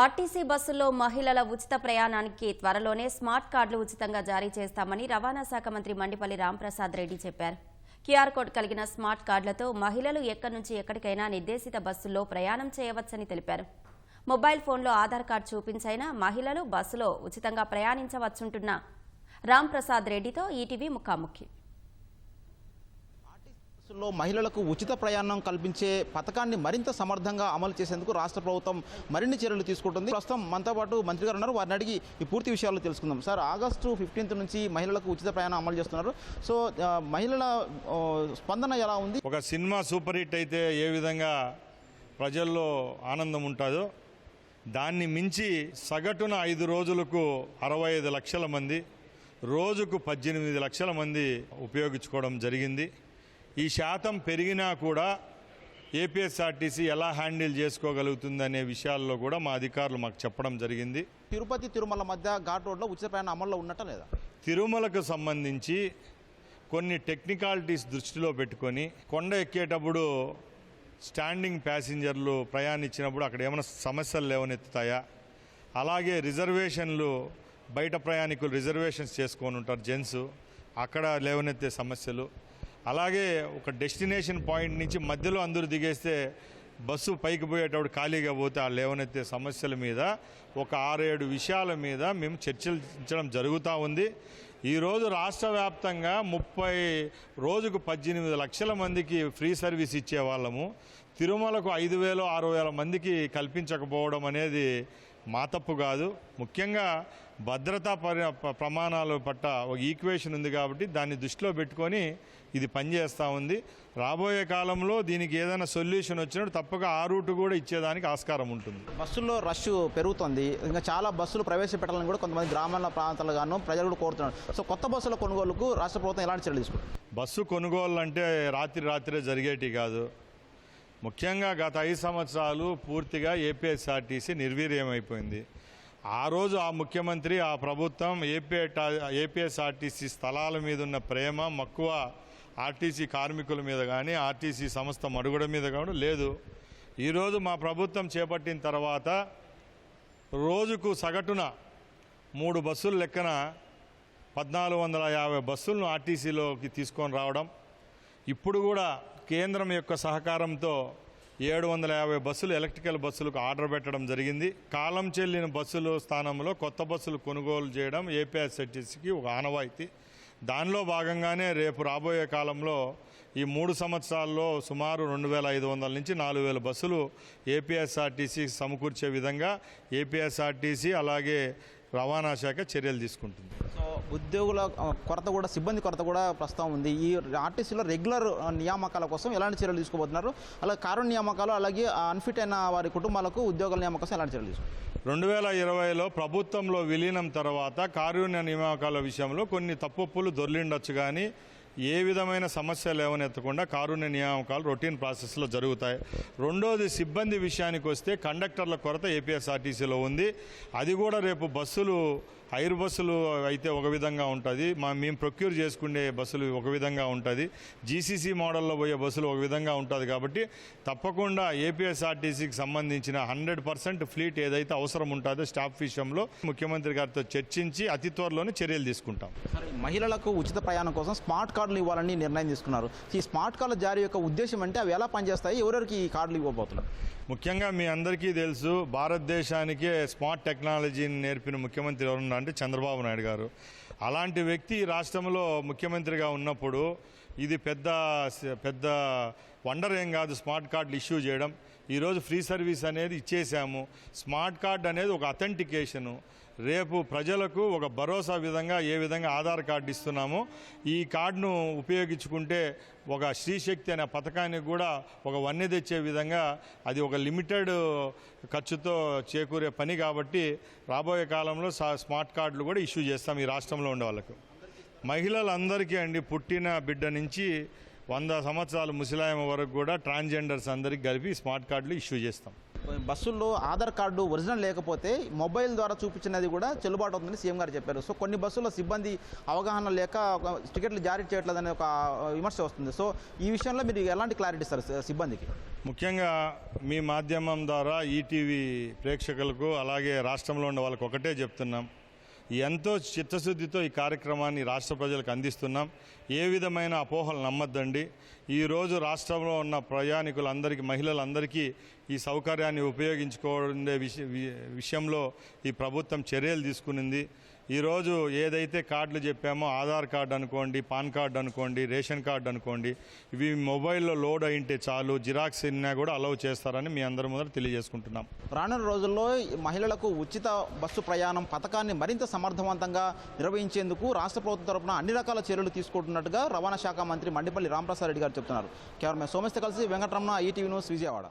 RTC బస్సుల్లో మహిళల ఉచిత ప్రయాణానికి త్వరలోనే స్మార్ట్ కార్డులు ఉచితంగా జారీ చేస్తామని రవాణా శాఖ మంత్రి మండిపల్లి రాంప్రసాద్ రెడ్డి చెప్పారు. క్యూఆర్ కోడ్ కలిగిన స్మార్ట్ కార్డులతో మహిళలు ఎక్కడి నుంచి ఎక్కడికైనా నిర్దేశిత బస్సుల్లో ప్రయాణం చేయవచ్చని తెలిపారు. మొబైల్ ఫోన్లో ఆధార్ కార్డు చూపించైనా మహిళలు బస్సులో ఉచితంగా ప్రయాణించవచ్చుంటున్న రాంప్రసాద్ రెడ్డితో ఈటీవీ ముఖాముఖి. బస్సుల్లో మహిళలకు ఉచిత ప్రయాణం కల్పించే పథకాన్ని మరింత సమర్థంగా అమలు చేసేందుకు రాష్ట్ర ప్రభుత్వం మరిన్ని చర్యలు తీసుకుంటుంది. ప్రస్తుతం మనతో పాటు మంత్రి గారు ఉన్నారు. వారిని అడిగి ఈ పూర్తి విషయాలు తెలుసుకుందాం. సార్, ఆగస్టు 15th నుంచి మహిళలకు ఉచిత ప్రయాణం అమలు చేస్తున్నారు. సో మహిళల స్పందన ఎలా ఉంది? ఒక సినిమా సూపర్ హిట్ అయితే ఏ విధంగా ప్రజల్లో ఆనందం ఉంటుందో దాన్ని మించి సగటున 5 రోజులకు 65 లక్షల మంది, రోజుకు 18 లక్షల మంది ఉపయోగించుకోవడం జరిగింది. ఈ శాతం పెరిగినా కూడా ఏపీఎస్ఆర్టీసీ ఎలా హ్యాండిల్ చేసుకోగలుగుతుందనే విషయాల్లో కూడా మా అధికారులు మాకు చెప్పడం జరిగింది. తిరుపతి తిరుమల మధ్య ఘాట్ రోడ్లో ఉచిత ప్రయాణం అమల్లో ఉన్నట్ట లేదా? తిరుమలకు సంబంధించి కొన్ని టెక్నికాలిటీస్ దృష్టిలో పెట్టుకొని కొండ ఎక్కేటప్పుడు స్టాండింగ్ ప్యాసింజర్లు ప్రయాణించినప్పుడు అక్కడ ఏమైనా సమస్యలు లేవనెత్తుతాయా, అలాగే రిజర్వేషన్లు బయట ప్రయాణికులు రిజర్వేషన్స్ చేసుకొని ఉంటారు జెంట్స్, అక్కడ లేవనెత్తే సమస్యలు, అలాగే ఒక డెస్టినేషన్ పాయింట్ నుంచి మధ్యలో అందరూ దిగేస్తే బస్సు పైకి పోయేటప్పుడు ఖాళీగా పోతే ఆ లేవనెత్తే సమస్యల మీద ఒక 6-7 విషయాల మీద మేము చర్చించడం జరుగుతూ ఉంది. ఈరోజు రాష్ట్ర వ్యాప్తంగా రోజుకు 18 లక్షల మందికి ఫ్రీ సర్వీస్ ఇచ్చే వాళ్ళము తిరుమలకు 5,000-6,000 మందికి కల్పించకపోవడం అనేది మా తప్పు కాదు. ముఖ్యంగా భద్రతా ప్రమాణాల పట్ల ఒక ఈక్వేషన్ ఉంది కాబట్టి దాన్ని దృష్టిలో పెట్టుకొని ఇది పనిచేస్తూ ఉంది. రాబోయే కాలంలో దీనికి ఏదైనా సొల్యూషన్ వచ్చినప్పుడు తప్పక ఆ రూట్ కూడా ఇచ్చేదానికి ఆస్కారం ఉంటుంది. బస్సుల్లో రష్ పెరుగుతుంది. ఇంకా చాలా బస్సులు ప్రవేశపెట్టాలని కూడా కొంతమంది గ్రామాల ప్రాంతాలు గాను ప్రజలు కూడా కోరుతున్నారు. సో కొత్త బస్సుల కొనుగోలుకు రాష్ట్ర ప్రభుత్వం ఎలాంటి చర్యలు తీసుకుంటుంది? బస్సు కొనుగోలు అంటే రాత్రే జరిగేటి కాదు. ముఖ్యంగా గత 5 సంవత్సరాలు పూర్తిగా ఏపీఎస్ఆర్టీసీ నిర్వీర్యమైపోయింది. ఆ రోజు ఆ ముఖ్యమంత్రి, ఆ ప్రభుత్వం ఏపీఎస్ఆర్టీసీ స్థలాల మీద ఉన్న ప్రేమ మక్కువ ఆర్టీసీ కార్మికుల మీద కానీ ఆర్టీసీ సంస్థ మడుగుడ మీద కానీ లేదు. ఈరోజు మా ప్రభుత్వం చేపట్టిన తర్వాత రోజుకు సగటున 3 బస్సులు లెక్కన 1450 బస్సులను ఆర్టీసీలోకి తీసుకొని రావడం, ఇప్పుడు కూడా కేంద్రం యొక్క సహకారంతో 750 బస్సులు ఎలక్ట్రికల్ బస్సులకు ఆర్డర్ పెట్టడం జరిగింది. కాలం చెల్లిన బస్సుల స్థానంలో కొత్త బస్సులు కొనుగోలు చేయడం ఏపీఎస్ఆర్టీసీకి ఒక ఆనవాయితీ. దానిలో భాగంగానే రేపు రాబోయే కాలంలో ఈ 3 సంవత్సరాల్లో సుమారు 2,500 నుంచి 4,000 బస్సులు ఏపీఎస్ఆర్టీసీ సమకూర్చే విధంగా ఏపీఎస్ఆర్టీసీ అలాగే రవాణా శాఖ చర్యలు తీసుకుంటుంది. సో ఉద్యోగుల కొరత కూడా, సిబ్బంది కొరత కూడా ప్రస్తుతం ఉంది. ఈ ఆర్టీసీలో రెగ్యులర్ నియామకాల కోసం ఎలాంటి చర్యలు తీసుకోబోతున్నారు? అలాగే కారు నియామకాలు, అలాగే అన్ఫిట్ అయిన వారి కుటుంబాలకు ఉద్యోగుల నియామకం కోసం ఎలాంటి చర్యలు తీసుకుంటారు? 2020లో ప్రభుత్వంలో విలీనం తర్వాత కారుణ్య నియామకాల విషయంలో కొన్ని తప్పులు దొర్లిండొచ్చు, కానీ ఏ విధమైన సమస్య లేవనెత్తకుండా కారుణ్య నియామకాలు రొటీన్ ప్రాసెస్లో జరుగుతాయి. రెండోది, సిబ్బంది విషయానికి వస్తే కండక్టర్ల కొరత ఏపీఎస్ఆర్టీసీలో ఉంది. అది కూడా రేపు బస్సులు ఐర్ బస్సులు అయితే ఒక విధంగా ఉంటుంది, మేము ప్రొక్యూర్ చేసుకునే బస్సులు ఒక విధంగా ఉంటుంది, జీసీసీ మోడల్లో పోయే బస్సులు ఒక విధంగా ఉంటుంది. కాబట్టి తప్పకుండా ఏపీఎస్ఆర్టీసీకి సంబంధించిన 100% ఫ్లీట్ ఏదైతే అవసరం ఉంటుందో స్టాఫ్ విషయంలో ముఖ్యమంత్రి గారితో చర్చించి అతి త్వరలోనే చర్యలు తీసుకుంటాం. మహిళలకు ఉచిత ప్రయాణం కోసం స్మార్ట్ కార్డులు ఇవ్వాలని నిర్ణయం తీసుకున్నారు. ఈ స్మార్ట్ కార్డుల జారీ యొక్క ఉద్దేశం అంటే అవి ఎలా పనిచేస్తాయి, ఎవరికి ఈ కార్డులు ఇవ్వబోతున్నారు? ముఖ్యంగా మీ అందరికీ తెలుసు, భారతదేశానికే స్మార్ట్ టెక్నాలజీని నేర్పిన ముఖ్యమంత్రి ఎవరున్నా అంటే చంద్రబాబు నాయుడు గారు. అలాంటి వ్యక్తి రాష్ట్రంలో ముఖ్యమంత్రిగా ఉన్నప్పుడు ఇది పెద్ద వండర్ ఏం కాదు స్మార్ట్ కార్డులు ఇష్యూ చేయడం. ఈరోజు ఫ్రీ సర్వీస్ అనేది ఇచ్చేసాము. స్మార్ట్ కార్డు అనేది ఒక అథెంటికేషను. రేపు ప్రజలకు ఒక భరోసా విధంగా ఏ విధంగా ఆధార్ కార్డు ఇస్తున్నామో ఈ కార్డును ఉపయోగించుకుంటే ఒక శ్రీశక్తి అనే పథకానికి కూడా ఒక వన్నె తెచ్చే విధంగా అది ఒక లిమిటెడ్ ఖర్చుతో చేకూరే పని. కాబట్టి రాబోయే కాలంలో స్మార్ట్ కార్డులు కూడా ఇష్యూ చేస్తాం ఈ రాష్ట్రంలో ఉండే వాళ్ళకు. మహిళలందరికీ అండి, పుట్టిన బిడ్డ నుంచి 100 సంవత్సరాలు ముసలాయమ వరకు కూడా ట్రాన్స్జెండర్స్ అందరికీ కలిపి స్మార్ట్ కార్డులు ఇష్యూ చేస్తాం. బస్సుల్లో ఆధార్ కార్డు ఒరిజినల్ లేకపోతే మొబైల్ ద్వారా చూపించినది కూడా చెల్లుబాటు అవుతుందని సీఎం గారు చెప్పారు. సో కొన్ని బస్సుల్లో సిబ్బంది అవగాహన లేక టికెట్లు జారీ చేయట్లేదనే ఒక విమర్శ వస్తుంది. సో ఈ విషయంలో మీరు ఎలాంటి క్లారిటీ ఇస్తారు సిబ్బందికి? ముఖ్యంగా మీ మాధ్యమం ద్వారా ఈటీవీ ప్రేక్షకులకు అలాగే రాష్ట్రంలో ఉన్న వాళ్ళకు ఒకటే చెప్తున్నాం, ఎంతో చిత్తశుద్ధితో ఈ కార్యక్రమాన్ని రాష్ట్ర ప్రజలకు అందిస్తున్నాం. ఏ విధమైన అపోహలు నమ్మద్దండి. ఈరోజు రాష్ట్రంలో ఉన్న ప్రయాణికులందరికీ, మహిళలందరికీ ఈ సౌకర్యాన్ని ఉపయోగించుకునే విషయంలో ఈ ప్రభుత్వం చర్యలు తీసుకునింది. ఈరోజు ఏదైతే కార్డులు చెప్పామో, ఆధార్ కార్డు అనుకోండి, పాన్ కార్డు అనుకోండి, రేషన్ కార్డు అనుకోండి, ఇవి మొబైల్లో లోడ్ అయింటే చాలు, జిరాక్స్ ఇన్నా కూడా అలౌ చేస్తారని మీ అందరి ముందర తెలియజేసుకుంటున్నాం. రానున్న రోజుల్లో మహిళలకు ఉచిత బస్సు ప్రయాణం పథకాన్ని మరింత సమర్థవంతంగా నిర్వహించేందుకు రాష్ట్ర ప్రభుత్వం తరపున అన్ని రకాల చర్యలు తీసుకుంటున్నట్టుగా రవాణా శాఖ మంత్రి మండిపల్లి రాంప్రసాద్ రెడ్డి గారు చెప్తున్నారు. కెమెరామెన్ సోమేష్తో కలిసి వెంకటరమణ, ఈటీవీ న్యూస్, విజయవాడ.